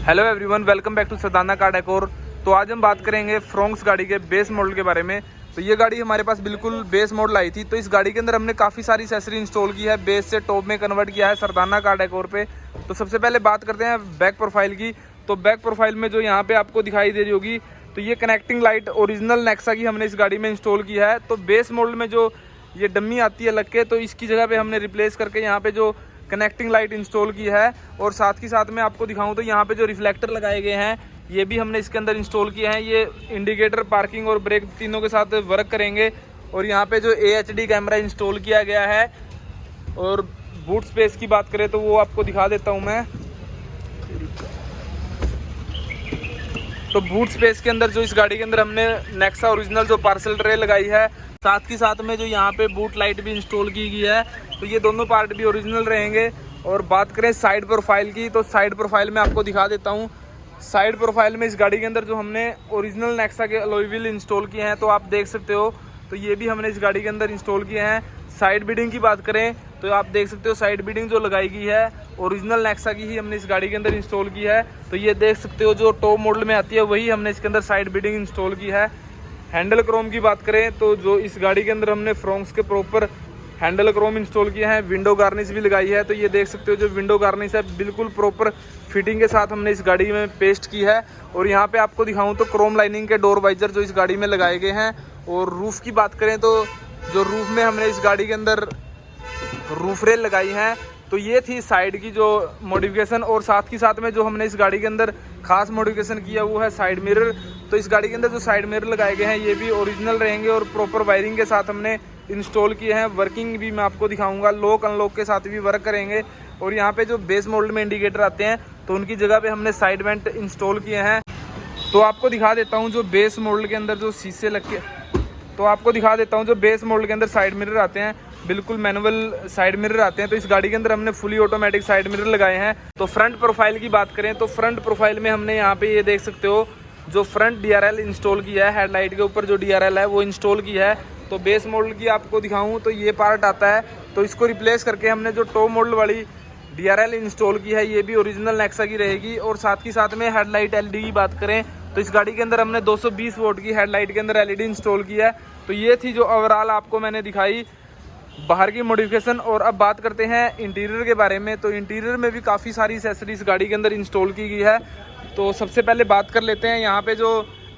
Hello everyone, welcome back to Sardana car decor. तो आज हम बात करेंगे फ्रोंक्स गाड़ी के बेस मॉडल के बारे में। तो ये गाड़ी हमारे पास बिल्कुल बेस मॉडल आई थी। तो इस गाड़ी के अंदर हमने काफ़ी सारी एक्सेसरी इंस्टॉल की है, बेस से टॉप में कन्वर्ट किया है सरदाना कार डेकोर पे। तो सबसे पहले बात करते हैं बैक प्रोफाइल की। तो बैक प्रोफाइल में जो यहाँ पे आपको दिखाई दे रही होगी, तो ये कनेक्टिंग लाइट ओरिजिनल नेक्सा की हमने इस गाड़ी में इंस्टॉल की है। तो बेस मॉडल में जो ये डम्मी आती है लग के, तो इसकी जगह पे हमने रिप्लेस करके यहाँ पे जो कनेक्टिंग लाइट इंस्टॉल की है। और साथ ही साथ में आपको दिखाऊं तो यहाँ पे जो रिफ्लेक्टर लगाए गए हैं, ये भी हमने इसके अंदर इंस्टॉल किए हैं। ये इंडिकेटर, पार्किंग और ब्रेक तीनों के साथ वर्क करेंगे। और यहाँ पे जो AHD कैमरा इंस्टॉल किया गया है। और बूट स्पेस की बात करें तो वो आपको दिखा देता हूँ मैं। तो बूट स्पेस के अंदर जो इस गाड़ी के अंदर हमने नेक्सा ओरिजिनल जो पार्सल ट्रे लगाई है, साथ ही साथ में जो यहाँ पे बूट लाइट भी इंस्टॉल की गई है। तो ये दोनों पार्ट भी ओरिजिनल रहेंगे। और बात करें साइड प्रोफाइल की, तो साइड प्रोफाइल में आपको दिखा देता हूँ। साइड प्रोफाइल में इस गाड़ी के अंदर जो हमने ओरिजिनल नेक्सा के अलॉय व्हील इंस्टॉल किए हैं, तो आप देख सकते हो। तो ये भी हमने इस गाड़ी के अंदर इंस्टॉल किए हैं। साइड बीडिंग की बात करें तो आप देख सकते हो, साइड बीडिंग जो लगाई गई है ओरिजिनल नेक्सा की ही हमने इस गाड़ी के अंदर इंस्टॉल की है। तो ये देख सकते हो, जो टॉप मॉडल में आती है वही हमने इसके अंदर साइड बीडिंग इंस्टॉल की है। हैंडल क्रोम की बात करें तो जो इस गाड़ी के अंदर हमने फ्रोंक्स के प्रॉपर हैंडल क्रोम इंस्टॉल किए हैं। विंडो गार्निश भी लगाई है। तो ये देख सकते हो, जो विंडो गार्निश है बिल्कुल प्रॉपर फिटिंग के साथ हमने इस गाड़ी में पेस्ट की है। और यहाँ पे आपको दिखाऊं तो क्रोम लाइनिंग के डोर वाइजर जो इस गाड़ी में लगाए गए हैं। और रूफ़ की बात करें तो जो रूफ़ में हमने इस गाड़ी के अंदर रूफ रेल लगाई हैं। तो ये थी साइड की जो मॉडिफिकेशन। और साथ ही साथ में जो हमने इस गाड़ी के अंदर खास मॉडिफिकेशन किया वो है साइड मिरर। तो इस गाड़ी के अंदर जो साइड मिरर लगाए गए हैं ये भी ओरिजिनल रहेंगे और प्रॉपर वायरिंग के साथ हमने इंस्टॉल किए हैं। वर्किंग भी मैं आपको दिखाऊंगा, लॉक अनलॉक के साथ भी वर्क करेंगे। और यहाँ पे जो बेस मॉडल में इंडिकेटर आते हैं, तो उनकी जगह पे हमने साइड वेंट इंस्टॉल किए हैं। तो आपको दिखा देता हूँ जो बेस मॉडल के अंदर जो शीशे लग के, तो आपको दिखा देता हूँ जो बेस मॉडल के अंदर साइड मिरर आते हैं, बिल्कुल मैनुअल साइड मिरर आते हैं। तो इस गाड़ी के अंदर हमने फुली ऑटोमेटिक साइड मिरर लगाए हैं। तो फ्रंट प्रोफाइल की बात करें तो फ्रंट प्रोफाइल में हमने यहाँ पे ये देख सकते हो, जो फ्रंट DRL इंस्टॉल किया है। हेडलाइट के ऊपर जो DRL है वो इंस्टॉल किया है। तो बेस मॉडल की आपको दिखाऊं तो ये पार्ट आता है। तो इसको रिप्लेस करके हमने जो टॉप मॉडल वाली DRL इंस्टॉल की है, ये भी ओरिजिनल नेक्सा की रहेगी। और साथ ही साथ में हेडलाइट LED की बात करें तो इस गाड़ी के अंदर हमने 220 वोल्ट की हेडलाइट के अंदर LED इंस्टॉल की है। तो ये थी जो ओवरऑल आपको मैंने दिखाई बाहर की मॉडिफिकेशन। और अब बात करते हैं इंटीरियर के बारे में। तो इंटीरियर में भी काफ़ी सारी एक्सेसरीज गाड़ी के अंदर इंस्टॉल की गई है। तो सबसे पहले बात कर लेते हैं, यहाँ पे जो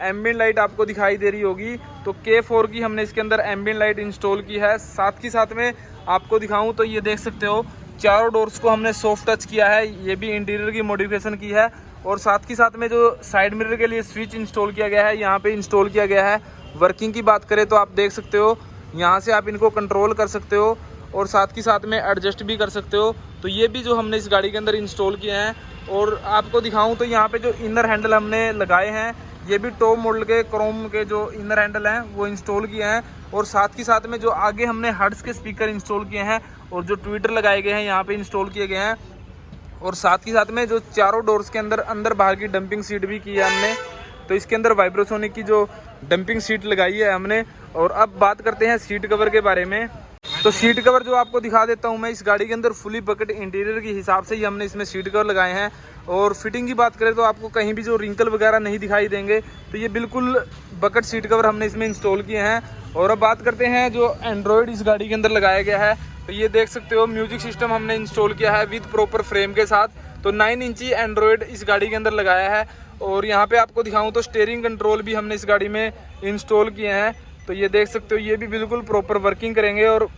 एम्बिएंट लाइट आपको दिखाई दे रही होगी, तो K4 की हमने इसके अंदर एम्बिएंट लाइट इंस्टॉल की है। साथ ही साथ में आपको दिखाऊं तो ये देख सकते हो, चारों डोर्स को हमने सॉफ्ट टच किया है, ये भी इंटीरियर की मॉडिफिकेशन की है। और साथ ही साथ में जो साइड मिरर के लिए स्विच इंस्टॉल किया गया है, यहाँ पे इंस्टॉल किया गया है। वर्किंग की बात करें तो आप देख सकते हो, यहाँ से आप इनको कंट्रोल कर सकते हो और साथ ही साथ में एडजस्ट भी कर सकते हो। तो ये भी जो हमने इस गाड़ी के अंदर इंस्टॉल किए हैं। और आपको दिखाऊं तो यहाँ पे जो इनर हैंडल हमने लगाए हैं, ये भी टॉप मॉडल के क्रोम के जो इनर हैंडल हैं वो इंस्टॉल किए हैं। और साथ ही साथ में जो आगे हमने हर्ट्स के स्पीकर इंस्टॉल किए हैं और जो ट्विटर लगाए गए हैं यहाँ पे इंस्टॉल किए गए हैं। और साथ ही साथ में जो चारों डोर्स के अंदर बाहर की डंपिंग सीट भी की है हमने। तो इसके अंदर वाइब्रोसोनिक की जो डंपिंग सीट लगाई है हमने। और अब बात करते हैं सीट कवर के बारे में। तो सीट कवर जो आपको दिखा देता हूं मैं, इस गाड़ी के अंदर फुली बकेट इंटीरियर के हिसाब से ही हमने इसमें सीट कवर लगाए हैं। और फिटिंग की बात करें तो आपको कहीं भी जो रिंकल वगैरह नहीं दिखाई देंगे। तो ये बिल्कुल बकेट सीट कवर हमने इसमें इंस्टॉल किए हैं। और अब बात करते हैं जो एंड्रॉयड इस गाड़ी के अंदर लगाया गया है। तो ये देख सकते हो, म्यूजिक सिस्टम हमने इंस्टॉल किया है विद प्रॉपर फ्रेम के साथ। तो 9 इंची एंड्रॉयड इस गाड़ी के अंदर लगाया है। और यहाँ पे आपको दिखाऊं तो स्टीयरिंग कंट्रोल भी हमने इस गाड़ी में इंस्टॉल किए हैं। तो ये देख सकते हो, ये भी बिल्कुल प्रॉपर वर्किंग करेंगे और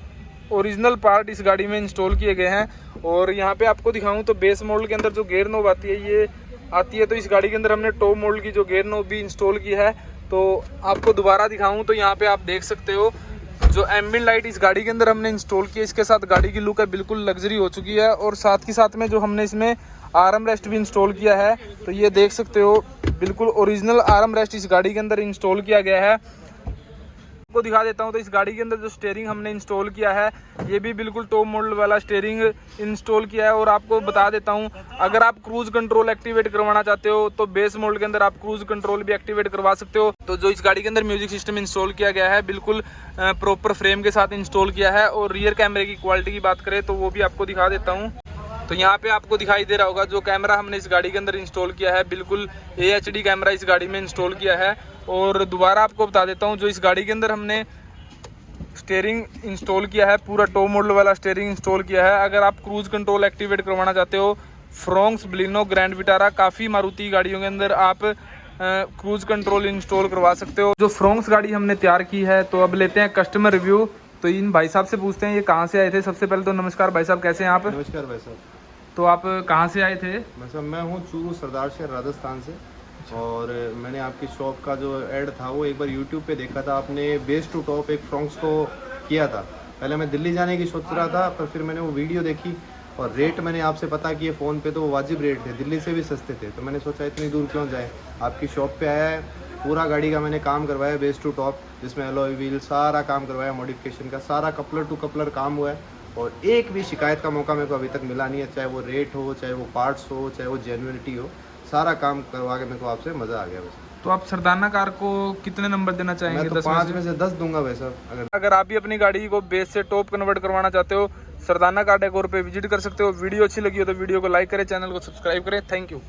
ओरिजिनल पार्ट इस गाड़ी में इंस्टॉल किए गए हैं। और यहाँ पे आपको दिखाऊं तो बेस मॉडल के अंदर जो गेयर नोब आती है ये आती है। तो इस गाड़ी के अंदर हमने टॉप मॉडल की जो गेयर नोब भी इंस्टॉल की है। तो आपको दोबारा दिखाऊं तो यहाँ पे आप देख सकते हो, जो एम्बिएंट लाइट इस गाड़ी के अंदर हमने इंस्टॉल की है, इसके साथ गाड़ी की लुक है बिल्कुल लग्जरी हो चुकी है। और साथ ही साथ में जो हमने इसमें आर्म रेस्ट भी इंस्टॉल किया है। तो ये देख सकते हो, बिल्कुल ओरिजिनल आर्म रेस्ट इस गाड़ी के अंदर इंस्टॉल किया गया है। आपको दिखा देता हूं तो इस गाड़ी के अंदर जो स्टीयरिंग हमने इंस्टॉल किया है, ये भी बिल्कुल टॉप मॉडल वाला स्टीयरिंग इंस्टॉल किया है। और आपको बता देता हूं, अगर आप क्रूज कंट्रोल एक्टिवेट करवाना चाहते हो तो बेस मॉडल के अंदर आप क्रूज कंट्रोल भी एक्टिवेट करवा सकते हो। तो जो इस गाड़ी के अंदर म्यूजिक सिस्टम इंस्टॉल किया गया है, बिल्कुल प्रॉपर फ्रेम के साथ इंस्टॉल किया है। और रियर कैमरे की क्वालिटी की बात करें तो वो भी आपको दिखा देता हूँ। तो यहाँ पे आपको दिखाई दे रहा होगा जो कैमरा हमने इस गाड़ी के अंदर इंस्टॉल किया है, बिल्कुल AHD कैमरा इस गाड़ी में इंस्टॉल किया है। और दोबारा आपको बता देता हूँ, जो इस गाड़ी के अंदर हमने स्टीयरिंग इंस्टॉल किया है, पूरा टॉप मॉडल वाला स्टीयरिंग इंस्टॉल किया है। अगर आप क्रूज कंट्रोल एक्टिवेट करवाना चाहते हो, फ्रोंक्स, बलिनो, ग्रैंड विटारा, काफ़ी मारुति गाड़ियों के अंदर आप क्रूज कंट्रोल इंस्टॉल करवा सकते हो। जो फ्रोंक्स गाड़ी हमने तैयार की है, तो अब लेते हैं कस्टमर रिव्यू। तो इन भाई साहब से पूछते हैं ये कहाँ से आए थे। सबसे पहले तो नमस्कार भाई साहब, कैसे हैं आप? नमस्कार भाई साहब। तो आप कहाँ से आए थे? मैं हूँ चूरू सरदार शहर राजस्थान से। और मैंने आपकी शॉप का जो ऐड था वो एक बार यूट्यूब पे देखा था। आपने बेस टू टॉप एक फ्रोंक्स को किया था। पहले मैं दिल्ली जाने की सोच रहा था, पर फिर मैंने वो वीडियो देखी और रेट मैंने आपसे पता किए फ़ोन पे, तो वो वाजिब रेट थे, दिल्ली से भी सस्ते थे। तो मैंने सोचा इतनी दूर क्यों जाए, आपकी शॉप पे आया है। पूरा गाड़ी का मैंने काम करवाया बेस टू टॉप, जिसमें अलॉय व्हील सारा काम करवाया, मॉडिफिकेशन का सारा कपलर टू कपलर काम हुआ है। और एक भी शिकायत का मौका मेरे को अभी तक मिला नहीं है, चाहे वो रेट हो, चाहे वो पार्ट्स हो, चाहे वो जेन्युइनिटी हो, सारा काम करवा के मेरे को आपसे मज़ा आ गया वैसे। तो आप सरदाना कार को कितने नंबर देना चाहेंगे? मैं तो 5 में से 10 दूंगा वैसे। अगर आप भी अपनी गाड़ी को बेस से टॉप कन्वर्ट करवाना चाहते हो, सरदाना कार डेकोर पे विजिट कर सकते हो। वीडियो अच्छी लगी हो तो वीडियो को लाइक करें, चैनल को सब्सक्राइब करें। Thank you.